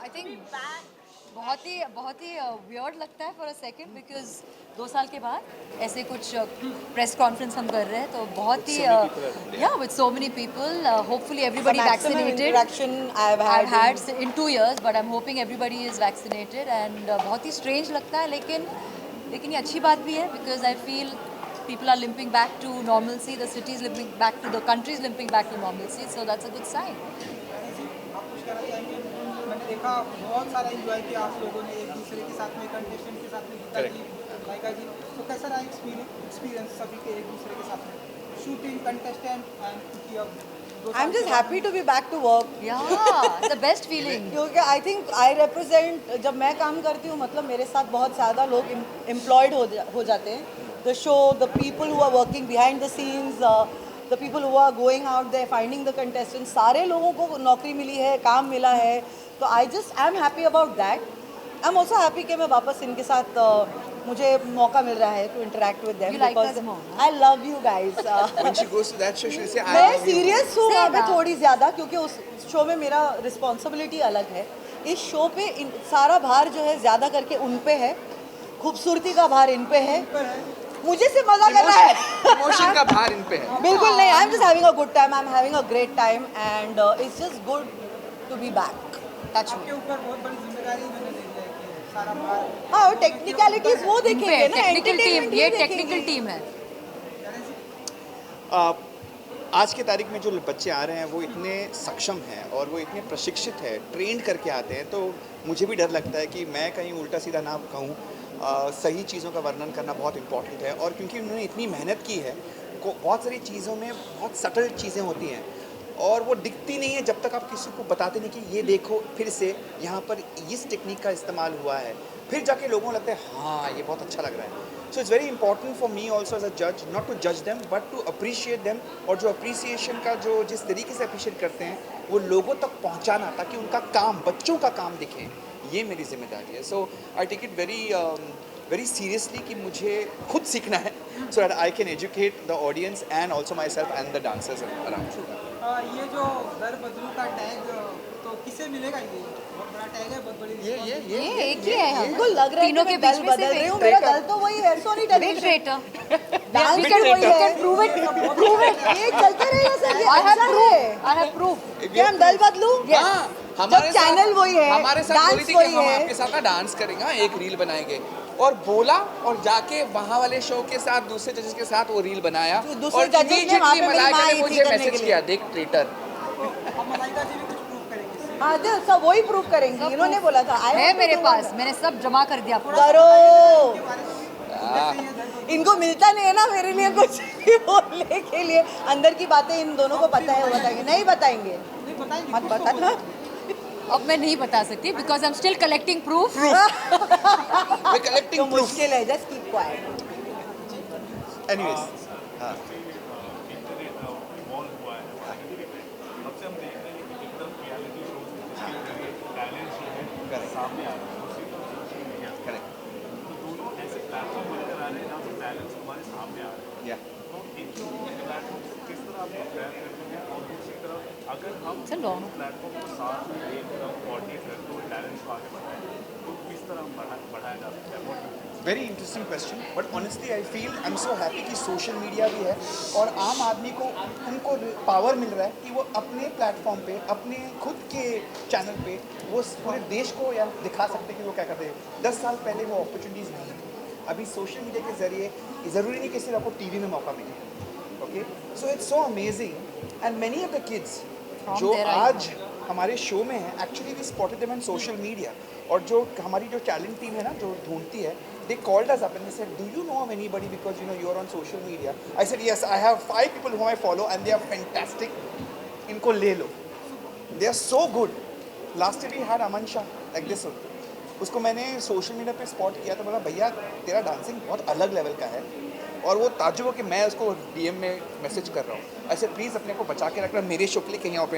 I think बहुत ही weird लगता है फॉर अ सेकंड बिकॉज 2 साल के बाद ऐसे कुछ प्रेस कॉन्फ्रेंस हम कर रहे हैं तो बहुत ही या with so many people hopefully everybody vaccinated interaction I've I've had had in 2 years but I'm hoping everybody is vaccinated and बहुत ही strange लगता है लेकिन ये अच्छी बात भी है because I feel people are limping back to normalcy, the city is limping back to, the country is limping back to normalcy, so that's a good sign. आप कुछ कहना चाहेंगे? मैंने देखा बहुत सारा एंजॉय किया आप लोगों ने एक दूसरे के साथ में, कंटेस्टेंट के साथ में, गीता जी, लाइका जी, तो कैसा रहा एक्सपीरियंस सभी के एक दूसरे के साथ में shooting, contestant and I'm just happy to be back to work. Yeah, the best feeling. क्योंकि आई थिंक आई रिप्रेजेंट, जब मैं काम करती हूँ मतलब मेरे साथ बहुत ज़्यादा लोग एम्प्लॉयड हो जाते हैं. The show, the people who are working behind the scenes, the people who are going out there finding the contestant, सारे लोगों को नौकरी मिली है, काम मिला है. तो I am happy about that. I am also happy कि मैं वापस इनके साथ मुझे मौका मिल रहा है to interact with them because I love you guys. When she goes to that show, she'll say, I मैं love you. सीरियस हूँ वहाँ पे थोड़ी ज़्यादा क्योंकि उस शो में मेरा रिस्पॉन्सिबिलिटी अलग है. इस शो पे सारा भार जो है ज़्यादा करके उन पे है, खूबसूरती का भार इन पे है. मुझे से मजा करना है. इमोशन का भार इन पे है. बिल्कुल नहीं. I am just having a good time. I am having a great time and it's just good to be back. Touch आपके ऊपर बहुत बड़ी जिम्मेदारी मैंने दे दी है कि सारा भार. हाँ, टेक्निकलिटीज वो देखेंगे ना. टेक्निकल टीम, entertainment ये भी टेक्निकल देखेंगे. टीम है. आज के तारीख में जो बच्चे आ रहे हैं वो इतने सक्षम हैं और वो इतने प्रशिक्षित है, ट्रेंड करके आते हैं. तो मुझे भी डर लगता है कि मैं कहीं उल्टा सीधा ना कहूँ. सही चीज़ों का वर्णन करना बहुत इम्पॉर्टेंट है और क्योंकि उन्होंने इतनी मेहनत की है, बहुत सारी चीज़ों में बहुत सटल चीज़ें होती हैं और वो दिखती नहीं है जब तक आप किसी को बताते नहीं कि ये देखो फिर से यहाँ पर इस टेक्निक का इस्तेमाल हुआ है, फिर जाके लोगों को लगता है हाँ ये बहुत अच्छा लग रहा है. So it's very important for me also as a जज नॉट टू जज them but to appreciate them. और जो अप्रिसिएशन का जो जिस तरीके से अप्रिशिएट करते हैं वो लोगों तक पहुँचाना ताकि उनका काम, बच्चों का काम दिखे, ये मेरी जिम्मेदारी है. So I take it very seriously कि मुझे खुद सीखना है so that I can educate the audience and also myself and the dancers around. ये जो दर बदलू का टैग तो किसे मिलेगा? ये बहुत बड़ा टैग है, बहुत बड़ी ये एक ही है. हमको लग रहा है तीनों कि के मैं बीच दल में से बदल रही हूँ. एक मेरा दल तो वही है, Sony big television. Traitor. Dance We कर can वही है. prove it. ये चलते रहेगा सर. ये I have अच्छा proof. है. I have proof. क्या हम दल बदलू? हमारे जब चैनल वही है, हमारे साथ डांस बोली थी कि वही हम है. आपके साथ ना डांस करेंगे, एक रील बनाएंगे और बोला और जाके वहाँ वाले शो के साथ दूसरे जजेस के साथ वो रील बनाया दूसरे और judges ने वहाँ पे मेरी मलाइका माँ ने आई थी मुझे करने मैसेज के किया, देख ट्विटर. अब मलाइका जी भी कुछ प्रूव करेंगे. हाँ जो सब वही प्रूव करेंगी. सब इन्होंने proof बोला था I है want to मेरे do पास, one. मैंने सब जमा कर दिया. करो. इनको मिलता नहीं है ना मेरे लिए कुछ भी बोलने के लिए. अंदर की बातें इन दोनों को पता है. बताएंगे नहीं बताएंगे? मत बताना. अब मैं नहीं बता सकती because I am still collecting proof. वे तो कलेक्टिंग प्रूफ. मुश्किल है. Just keep quiet. एनीवेज हाँ करेक्ट या It's a long. Very interesting question but honestly I feel I am so happy कि सोशल मीडिया भी है और आम आदमी को उनको पावर मिल रहा है कि वो अपने प्लेटफॉर्म पे, अपने खुद के चैनल पे वो पूरे देश को या दिखा सकते हैं कि वो क्या करते हैं. 10 साल पहले वो अपॉर्चुनिटीज़ नहीं थी. अभी सोशल मीडिया के ज़रिए ज़रूरी नहीं कि सिर्फ आपको टीवी में मौका मिले. Okay so it's so amazing and many of the kids जो आज हमारे शो में है actually we spotted them on social media. और जो हमारी जो टैलेंट टीम है ना जो ढूंढती है, they called us up and they said, do you know of anybody because you know you're on social media? I said yes, I have 5 people whom I follow and they are fantastic. इनको ले लो. They are so good. Last year we had Aman Shah like this one. उसको मैंने social media पे spot किया तो बोला भैया तेरा डांसिंग बहुत अलग लेवल का है और वो ताजुब हो कि मैं उसको डीएम में मैसेज कर रहा हूँ. ऐसे प्लीज अपने को बचा के रखना मेरे शो के लिए कहीं पे.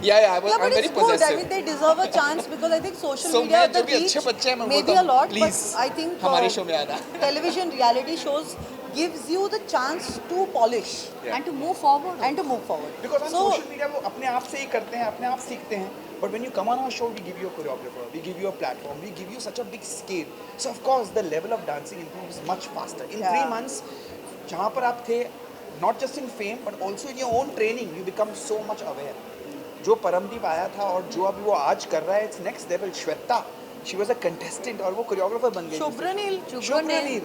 Yeah, but it's good. I mean, they deserve a chance because I think social media, मैं the जो भी अच्छे reach बच्चे हैं मैं may बोलता be a हूँ lot, please but I think हमारे शो में आना. television reality shows gives you the chance to polish Yeah. And to move forward. and to move forward. Because on So social media वो अपने आप से ही करते हैं, अपने आप सीखते हैं But when you come on our show, we give you a choreographer, we give you a platform, we give you such a big scale. So of course, the level of dancing improves much faster. In 3 months, जहाँ पर आप थे, not just in fame, but also in your own training, you become so much aware. जो परमदीप आया था और जो अभी वो आज कर रहा है, it's next level. Shweta, she was a contestant और वो choreographer बन गई. शुभ्रनील शुभ्रनील.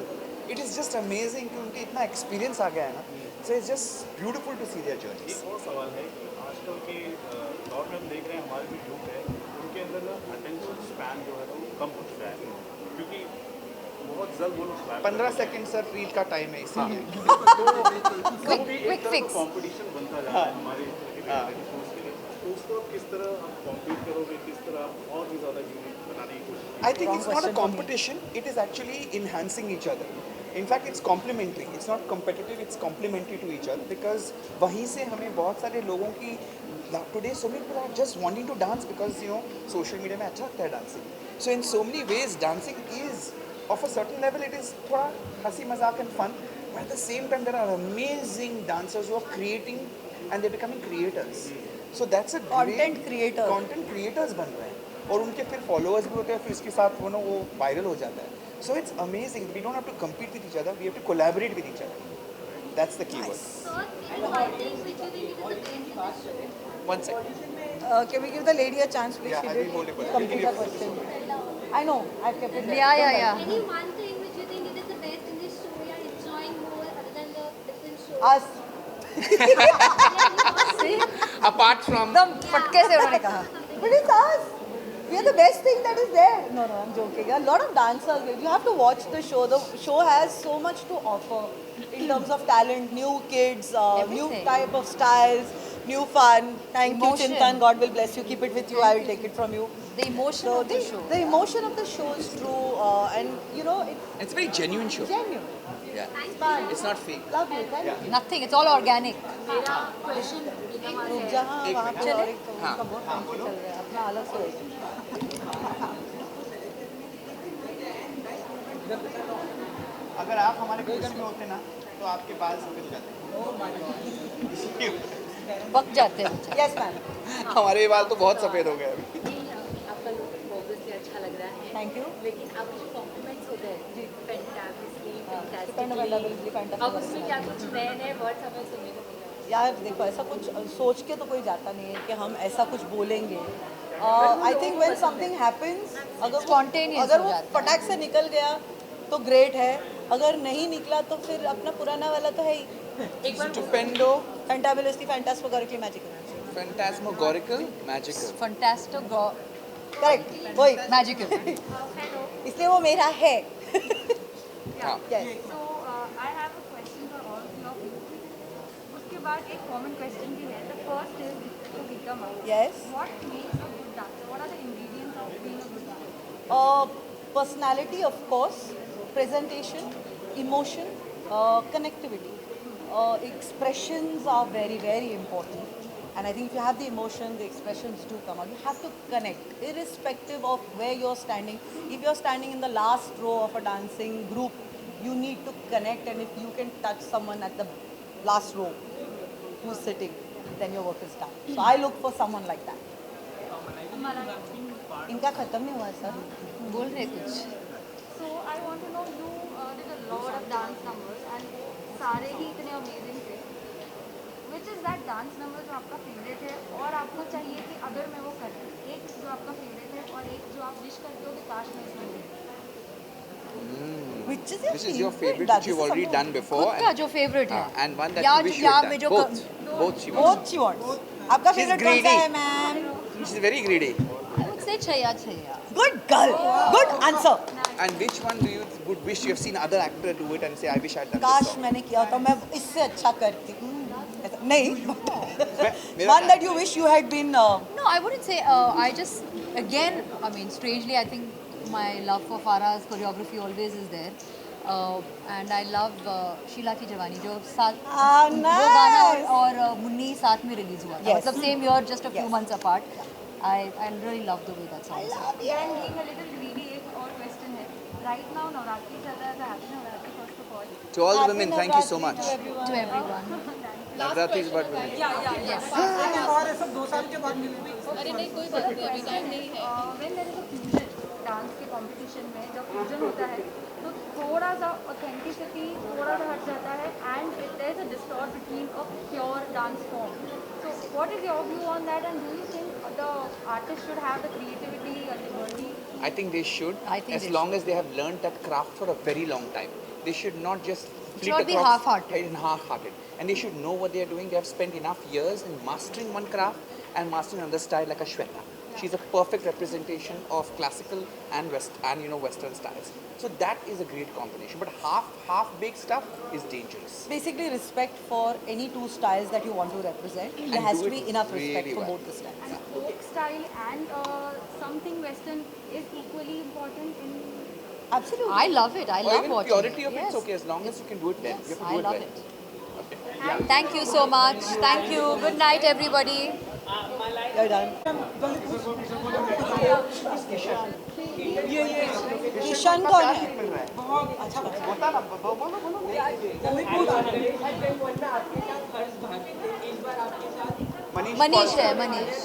It is just amazing कि उनके इतना experience आ गया है ना. So it's just beautiful to see their journeys. एक और सवाल है कि आजकल के दौर में हम देख रहे हैं हमारे भी यूथ है उनके अंदर ना अटेंशन स्पैन जो है ना वो कम हो चुका है क्योंकि बहुत जल्द वो लोग swap 15 सेकंड सर रील का टाइम है इसीलिए. Quick fix. कंपटीशन बनता जा रहा है हमारे शोज के लिए तो उसको आप किस तरह आप कॉम्पीट करोगे किस तरह आप और भी ज़्यादा यूनिक बनाने की कोशिश I think it's not a competition. It is actually enhancing each other. In fact, it's complementary. It's not competitive. It's complementary to each other because वहीं से हमें बहुत सारे लोगों की today so many people are just wanting to dance because social media में अच्छा लगता है dancing. So in so many ways, dancing is of a certain level. It is थोड़ा हंसी मजाक and fun. But at the same time, there are amazing dancers who are creating and they're becoming creators. So that's a Content creator. Content creators बन रहे हैं और उनके फिर followers भी होते हैं फिर इसके साथ वो viral हो जाता है. So it's amazing. We don't have to compete with each other. We have to collaborate with each other. That's the key word. So, one thing which you think is the best in this show? One second. Can we give the lady a chance, please? Yeah, She I did will hold it for you. complete her question. I know. I've kept it there. Yeah. Any one thing which you think it is the best in this show you are enjoying more other than the different shows? Us. Apart from एकदम फटके से उन्होंने कहा. But it's us. We are the best thing that is there. No, I'm joking. A lot of dancers. You have to watch the show. The show has so much to offer in terms of talent, new kids, new Everything. type of styles, new fun. Thank Emotion. you, Chintan. God will bless you. Keep it with you. I will take it from you. The emotion So of the show. the emotion of the show is true, and it's a very genuine show. it's genuine. Yeah. It's not fake. Love you. Thank you. Nothing. It's all organic. मेरा question जहाँ एक वहाँ पे चले? और एक तो उनका बहुत fancy चल रहा है. अपना अलग से एक. अगर आप हमारे कोच में होते ना तो आपके बाल सफेद हो जाते. पक जाते हैं. Yes, ma'am. हमारे बाल तो बहुत सफेद हो गए अभी. आपका लुक ऑब्वियसली अच्छा लग रहा है Thank you. लेकिन अब जो कॉम्प्लीमेंट्स होते हैं फैंटास्टिकली Fantastically, fantastic. अब उसमें क्या कुछ नए नए वर्ड्स हमें सुनने को मिल रहे हैं यार देखो ऐसा कुछ सोच के तो कोई जाता नहीं है कि हम ऐसा कुछ बोलेंगे. I think when something happens अगर Spontaneous अगर हो वो जाता है. फटाक से निकल गया तो ग्रेट है. अगर नहीं निकला तो फिर अपना पुराना वाला तो है ही. Stupendo, fantabulously fantastically magical. phantasmagorical, magical. Fantastic. Correct वही Magical. इसलिए वो मेरा है. हाँ. Yes. So I have a question for all of you. उसके बाद एक common question भी है. The first is to become a. Yes. What makes a good dancer? What are the ingredients of being a good dancer? Personality, of course, presentation, emotion, connectivity. Expressions are very, very important. And I think if you have the emotion, the expressions do come out. You have to connect, irrespective of where you're standing. If you're standing in the last row of a dancing group, you need to connect. And if you can touch someone at the last row who's sitting, then your work is done. So I look for someone like that. इनका खत्म नहीं हुआ है sir. बोल रहे कुछ. So I want to know you did a lot of dance numbers and सारे ही इतने amazing थे. Which is that dance number जो आपका favorite है और आपको चाहिए कि अगर मैं वो कर एक जो आपका favorite है और एक जो आप wish करते हो कि काश मैं इसमें हूँ. Which is your This is your favorite That which you've is already something- done before. खुद का जो favorite है. And one that या you wish जो you यहाँ had में done. जो Both she wants. Both she wants. आपका She's favorite कौन सा greedy. है ma'am? She's very greedy. I would say Chaiyya. Good girl. Good answer. And which one do you would wish you have seen other actor do it and say I wish I'd done काश this song? मैंने किया होता मैं इससे अच्छा करती. ऐसा- नहीं. मेरा- One that you wish you had been. No, I wouldn't say. I just, again, I mean, strangely, I think my love for Farah's choreography always is there. And I love Sheila की जवानी जो साथ वो गाना Nice. और मुन्नी साथ में release हुआ था. Yes. मतलब same year, just a few Yes. months apart. I really love the way that song is. And being a little greedy एक और question है. Right now नवरात्रि चल रहा है. So happy Navratri first of all. To all the Happy women, thank you so Navratri much. to everyone. To everyone. Thank you. Navratri is about women. और ये सब 2 साल के बाद मिले। अरे नहीं कोई बात नहीं, अभी टाइम नहीं है। When there is a fusion dance के कंपटीशन में जब फ्यूजन होता है तो थोड़ा सा ऑथेंटिसिटी थोड़ा सा हट जाता है and there is a distort between a pure dance form. So what is your view on that, and do you think the artist should have the creativity and liberty? I think they should, I think as they long as they have learned that craft for a very long time. They should not just flit not be across half-hearted. and half-hearted. And they should know what they are doing. They have spent enough years in mastering one craft and mastering another style like a Shweta. She's a perfect representation of classical and Western styles. So that is a great combination. But half-baked stuff is dangerous. Basically, respect for any two styles that you want to represent. There And has do to it be enough really respect for well. both the styles. And folk style and something Western is equally important in. Absolutely. I love it. I Or love even watching purity it. of it's okay as long as you can do it then. You have to I do it love well. it. Thank you so much. Thank you. Good night, everybody. You're done. Kishan कौन है? अच्छा होता ना बोलो मनीष है, मनीष.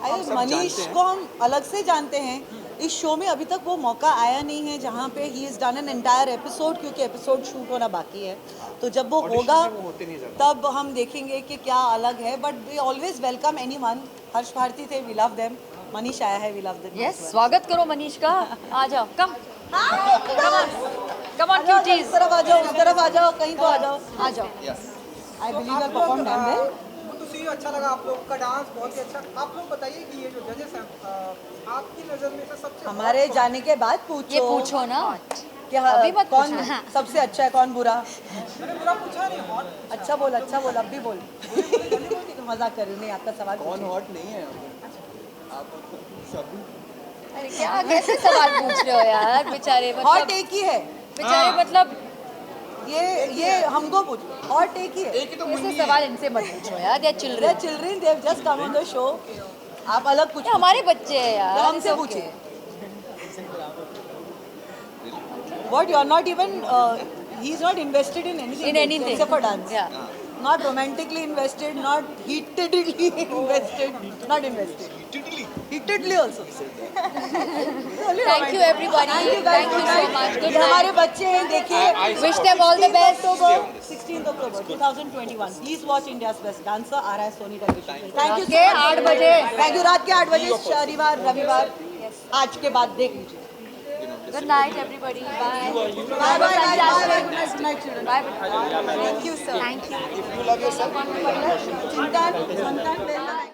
अरे मनीष को हम अलग से जानते हैं. इस शो में अभी तक वो मौका आया नहीं है जहाँ पे he is done an entire episode, क्योंकि एपिसोड शूट होना बाकी है. तो जब वो होगा तब हम देखेंगे कि क्या अलग है. But we always welcome anyone. Harsh Bharti थे, वी लव देम. मनीष आया है, वी लव देम. Yes, स्वागत करो मनीष का. आ जाओ. Come. Come on, इस cuties. तरफ आ जाओ, उस तरफ आ जाओ, कहीं तो आ जाओ. आ जाओ. I believe I perform dam well. मुझे अच्छा लगा आप लोग का डांस, बहुत ही अच्छा. आप लोग बताइए कि ये जो जजेस हैं आपकी नज़र में से सबसे हमारे जाने के बाद पूछो. ये पूछो ना. कि अभी मत कौन पूछो. सबसे अच्छा है, कौन बुरा. मैंने बुरा पूछा नहीं, हॉट. अच्छा बोल, अब भी बोल. मजाक कर रही हूँ. नहीं, आपका सवाल कौन हॉट नहीं है आप सब. अरे क्या कैसे सवाल पूछ रहे हो यार, बेचारे. हॉट मतलब एक ही है. बेचारे मतलब ये हमको पूछो. हॉट एक ही है. ऐसे सवाल इनसे मत पूछो यार. They children. Children, they have just come on the show. आप अलग पूछो. हमारे बच्चे हैं यार. हमसे It's okay. पूछिए. What, you are not even he is not invested in anything. In anything. Except for dance. Yeah. Not romantically invested, not heatedly invested, not invested. Heatedly also. Thank you everybody. Thank you so much. Good ये हमारे night. बच्चे हैं, देखिए. Wish them all the best. 16th October 2021. Please watch India's Best Dancer. आ रहा है Soni television. Thank you. के 8 बजे. Thank you. रात के 8 बजे, शनिवार रविवार. आज के बाद देख लीजिए. Good night everybody. Bye. Bye bye. Good night, children. Bye. Thank you sir. Thank you. If you love yourself, Chintan,